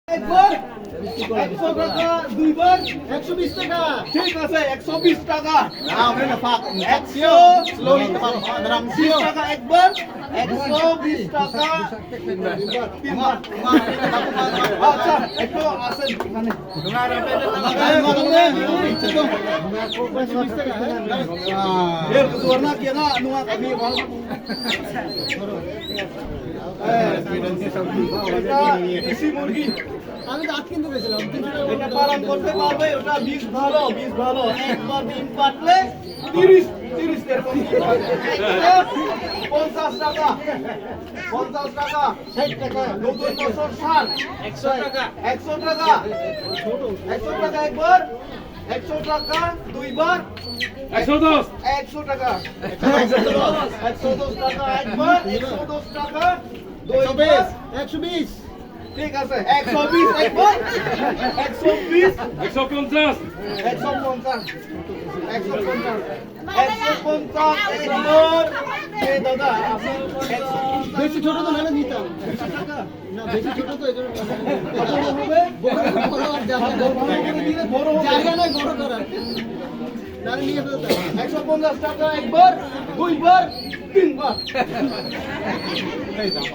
একবার 100 টাকা দুইবার 120 টাকা ঠিক আছে 120 টাকা আমরা না পাক 100 স্লোলি দাম 20 টাকা একবার 120 টাকা তিনবার আচ্ছা একটু আসেন এখানে এর সুবর্ণা কি না নুয়া কবি ভালো দেশি মুরগি আমি দাঁত কিনতে গেছিলাম এটা পালন করতে পারবে ওটা বীজ ভালো একবার ডিম পাতলে 30 এরকম 50 টাকা 60 টাকা নতুন বছর সার 100 টাকা 100 টাকা একবার 100 টাকা দুইবার 110 টাকা 110 টাকা একবার 110 টাকা দুইবার 120 ঠিক আছে 120 একবার 120 150 একবার এই দাদা বেশি ছোট তো নালে নিতাম 200 টাকা না বেশি ছোট তো এজন্য হবে বড় জায়গা নাই বড় করার নালে নিয়ে ফেলতে 150 টাকা একবার দুইবার তিনবার এই দাম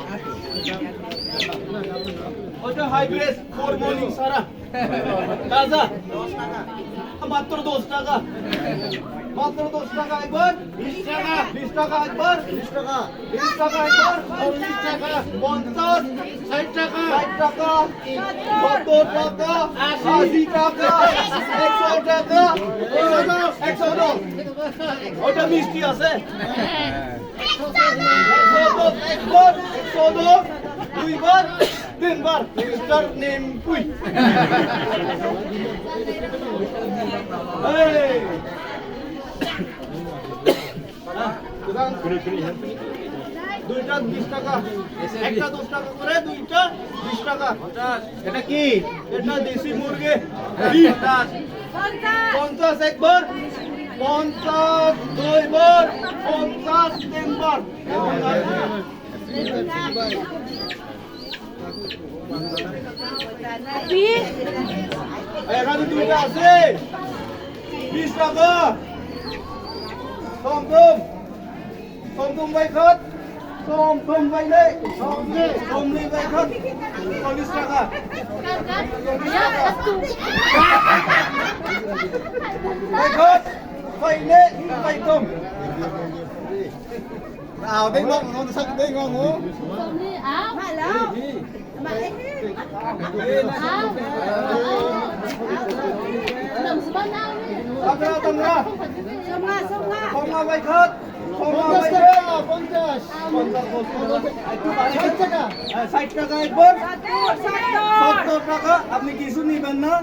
ওটা হাইব্রিড ফোর মর্নিং সারা তাজা 10 টাকা মাত্র 10 টাকা একবার 20 টাকা একবার 20 টাকা একবার 40 টাকা 50 60 টাকা 70 টাকা 80 টাকা 100 টাকা 110 ওটা মিষ্টি আছে 110 একবার 110 দুইবার তিনবার মিস্টার নেম কুই এই দুইটা 20 টাকা একটা 10 টাকা করে দুইটা 20 টাকা এটা কি এটা দেশি মুরগি 50 একবার 50 দুইবার 50 তিনবার এখানে দুইটা আছে 20 টাকা Tom bay khất Tom bay đấy Tom đi bay khất 40 টাকা bay khất bay nè bay tom ảo đấy ngon ngon sắc đấy ngon ngố áo phải đâu mà ấy áo đừng sự ban nào Tông ra Không ra bay khất Không ra bay khất 60 টাকা একবার 70 টাকা আপনি কিছু নিবেন না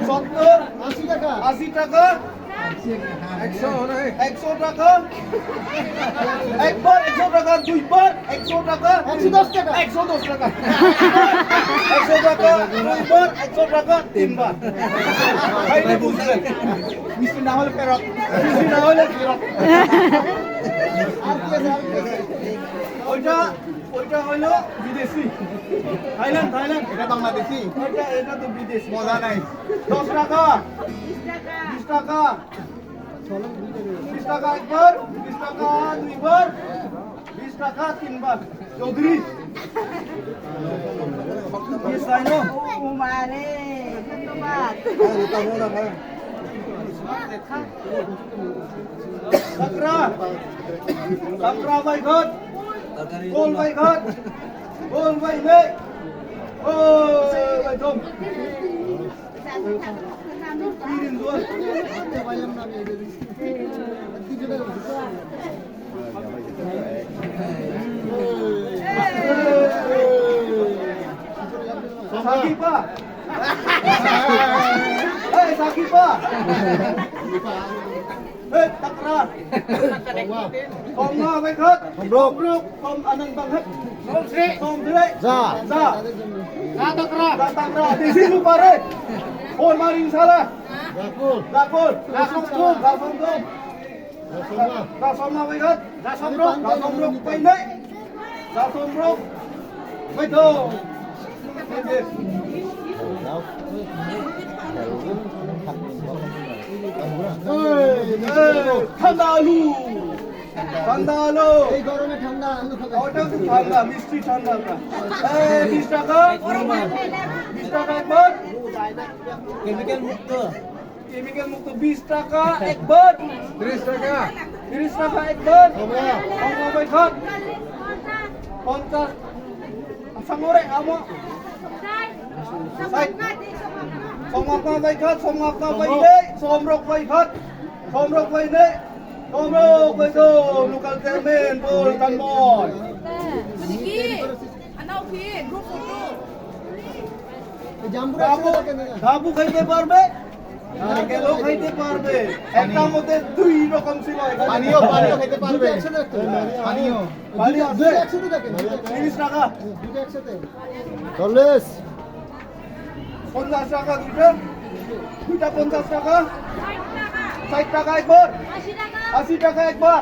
70 80 টাকা 100 টাকা একবার 100 টাকা দুইবার 100 টাকা 110 টাকা 110 টাকা 100 টাকা দুইবার 100 টাকা তিনবার এই বুঝলেন মিষ্টি না হলে পেরক মিষ্টি না হলে পেরক ওইটা হলো বিদেশি থাইল্যান্ড এটা বাংলাদেশি এটা তো বিদেশি মজা নাই 10 টাকা 20 টাকা 20 টাকা একবার 20 টাকা দুইবার 20 টাকা তিনবার Chowdhury Yes, I know. Umare, ধন্যবাদ Sakra bay khất Gol bay nệ Ôi bay thùng Đi đến luôn Sakipa Hey Sakipa Hey Takra Không nga bay khất Không rục Không anong bang hết Không thế Dạ Takra Di sini pare Oh maring salah Dakul Dasomna bay khất Dasomruk bay nệ Dasomruk bay thùng ঠান্ডা আলু ঠান্ডা আলু এই গরমে ঠান্ডা আলু খাবে। ওটা তো ঠান্ডা মিষ্টি ঠান্ডা 20 টাকা 20 টাকা একবার কেমিক্যাল মুক্ত। কেমিক্যাল মুক্ত 20 টাকা একবার 30 টাকা একবার কমা বাই খাত 50 samore amo somapna baik khat somapna baik dei somrok baik khat somrok baik dei somrok baik do local chairman bol tanmoy Sedikit. Anak okey, group photo. এই জাম্বুরা একসাথে থাকে না? ধাবু খাইতে পারবে নারকেলও খাইতে পারবে একটার মধ্যে দুই রকম ছিল পানিও খেতে পারবে। দুটো একসাথে রাখতে হবে। পানিও। পানি আছে দুটো একসাথে থাকে না? 30 টাকা দুটো একসাথে। 40 50 টাকা দুইটা দুইটা 50 টাকা 60 টাকা একবার 80 টাকা একবার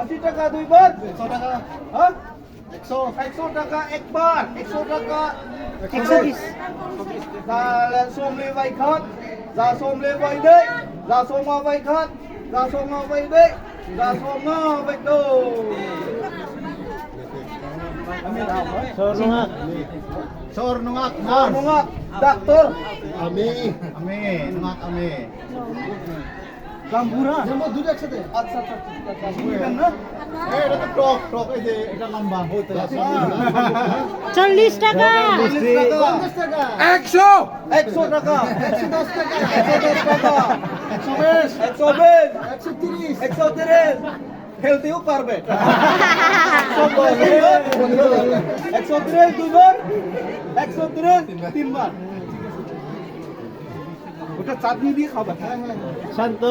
80 টাকা দুইবার 100 টাকা হ্যাঁ 100 টাকা একবার 100 টাকা 120 Là xôm lê vay khát Giá xôm lê vay đấy Giá xôm mà vay khát Giá xôm mà vay đấy Giá xôm mà vay đồ Sor nungak. Nungak Dokter Ami. Nungak ami. Gambura জাম্বু দুটো একসাথে। আচ্ছা বুঝবেন না এটা তো টক এই যে এটা লম্বা হইতে 40 টাকা 50 টাকা। 100 টাকা 110 টাকা। 110 টাকা 120 120 130 130 খেলতেও পারবে 130 দুইবার 130 তিনবার ওটা চাটনি দিয়ে খাবে শান্ত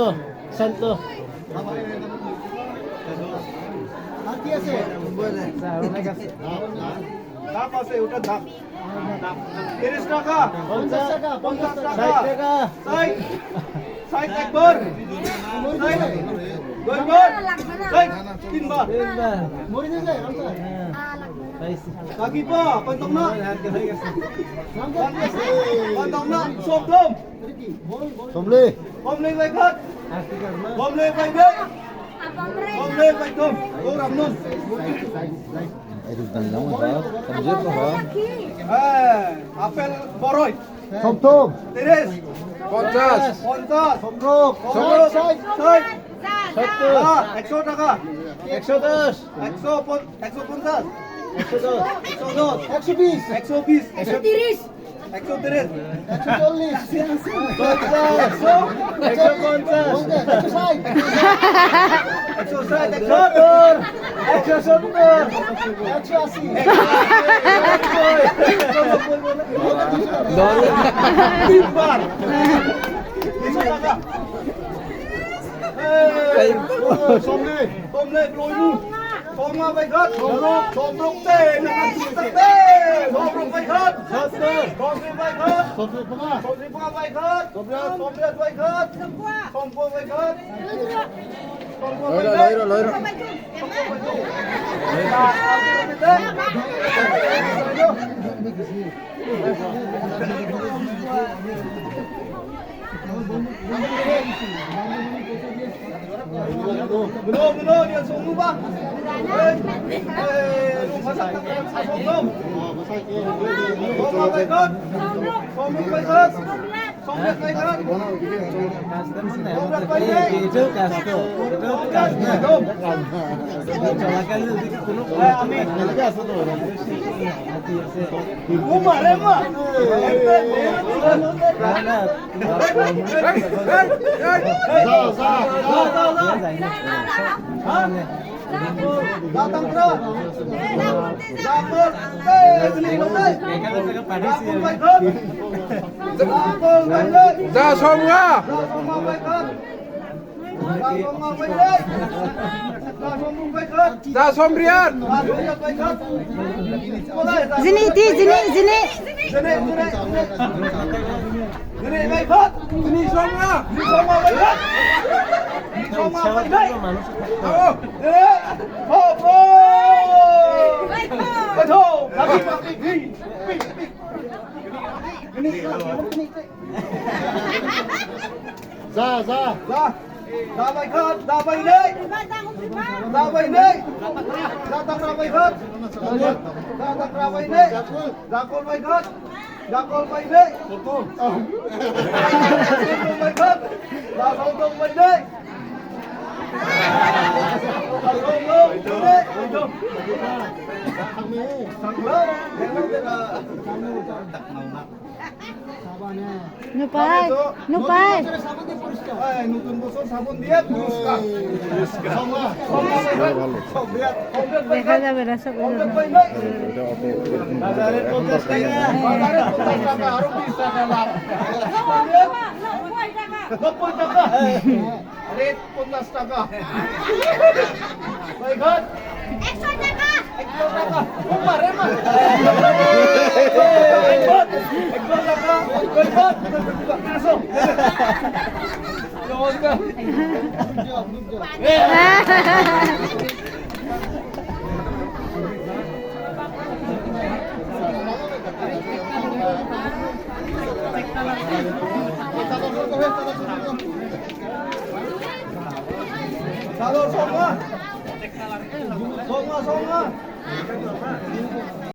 আর কি আছে? দাম আছে ওটা দাম 30 টাকা 50 টাকা 50 টাকা 60 টাকা 60 একবার 60 দুইবার 60 তিনবার মরে যাবে রামতা। lagi pa pantong na রামতা কি আছে? pantong na sob dom এটা কি? বল বল। Somli. bom lên vai khat bom lên vai đấy bom lên vai dom go ram nun Itu tandang apa? Kamjir to ha. apel boroy Tom. 30 50. 50 Somrok. somrok Say. say 70. 100 টাকা 110. 150 150 110. 120 120 130 130 140 Somma vai khát, somrok tê, somrok vai khát, somrok vai khát, somrok vai khát, somrok vai khát, somrok vai khát, Loiro. Belum dia suruh bang. Lu masak tak belum? Somma vai khát, somrok vai khát, somrok vai khát. Datang terus. Dapur. Sini betul. Dapur vai khát. Dapur vai khát. Ra xong ra. Somma vai khát. Somma vai khát. Somma vai khát. Ra xong rian. Vai khát. Sini, sini. Sini vai khát. Ini xong ra. Đi Somma vai khát. Đi Somma vai khát. Ao. Vai thô. Lagi. Za. Dabay kat, dabay nay. Dabay nay. Datang rabay kat. Datang rabay nay. Dakol bay kat. Dakol bay nay. Dakol bay kat. Dakol dong bay nay. Dakol dong bay nay. Saklo. Nupay. Nupay. Ay, nutun bosor sabun dia puruska. Sama. দেখা যাবে না সব Bay nay. এটা অত Bazarin 50 টাকা। Bazarin 50 টাকা আরো 20 টাকা লাভ। 90 টাকা। রেট 50 টাকা। বাইগান 100 টাকা। 100 টাকা। উমা রে মা। 100 টাকা। বাইগান 500। নমস্কার। Halo, Songa. Songa.